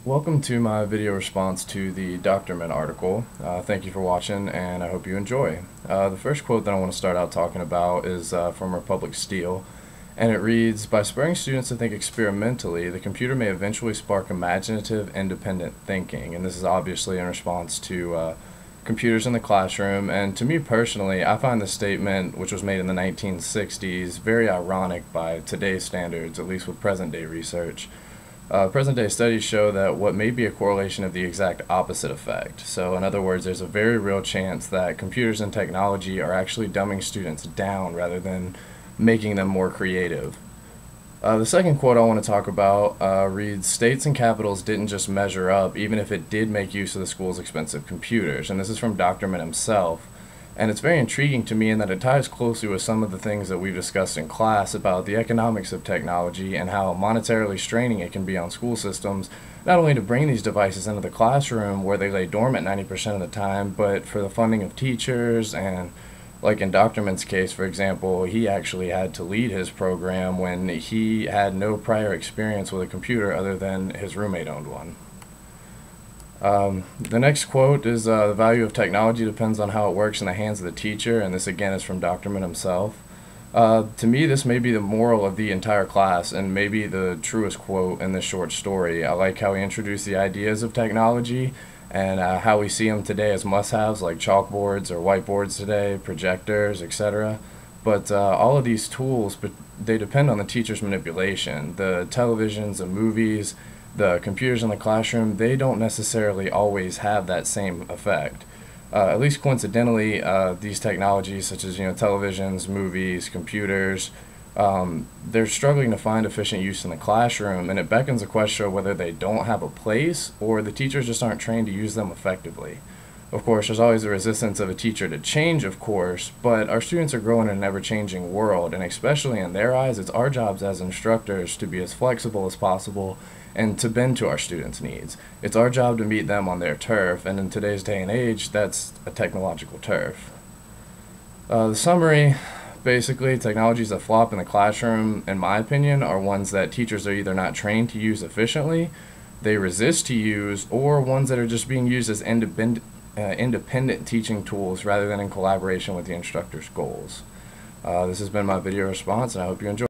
Welcome to my video response to the Dockterman article. Thank you for watching, and I hope you enjoy. The first quote that I want to start out talking about is from Republic Steel, and it reads, "By spurring students to think experimentally, the computer may eventually spark imaginative, independent thinking." And this is obviously in response to computers in the classroom, and to me personally, I find this statement, which was made in the 1960s, very ironic by today's standards, at least with present-day research. Present-day studies show that what may be a correlation of the exact opposite effect. So in other words, there's a very real chance that computers and technology are actually dumbing students down rather than making them more creative. The second quote I want to talk about reads, "States and capitals didn't just measure up, even if it did make use of the school's expensive computers." And this is from Dockterman himself. And it's very intriguing to me in that it ties closely with some of the things that we've discussed in class about the economics of technology and how monetarily straining it can be on school systems, not only to bring these devices into the classroom where they lay dormant 90% of the time, but for the funding of teachers. And like in Dockterman's case, for example, he actually had to lead his program when he had no prior experience with a computer other than his roommate owned one. The next quote is, "The value of technology depends on how it works in the hands of the teacher," and this again is from Dockterman himself. To me, this may be the moral of the entire class and maybe the truest quote in this short story. I like how he introduced the ideas of technology and how we see them today as must-haves like chalkboards or whiteboards today, projectors, etc. But all of these tools, they depend on the teacher's manipulation. The televisions and movies, the computers in the classroom, they don't necessarily always have that same effect. At least coincidentally, these technologies such as televisions, movies, computers, they're struggling to find efficient use in the classroom, and it beckons a question of whether they don't have a place or the teachers just aren't trained to use them effectively. Of course, there's always the resistance of a teacher to change, of course, but our students are growing in an ever-changing world, and especially in their eyes, it's our jobs as instructors to be as flexible as possible and to bend to our students' needs. It's our job to meet them on their turf, and in today's day and age, that's a technological turf. The summary, basically, technologies that flop in the classroom, in my opinion, are ones that teachers are either not trained to use efficiently, they resist to use, or ones that are just being used as independent teaching tools rather than in collaboration with the instructor's goals. This has been my video response, and I hope you enjoy.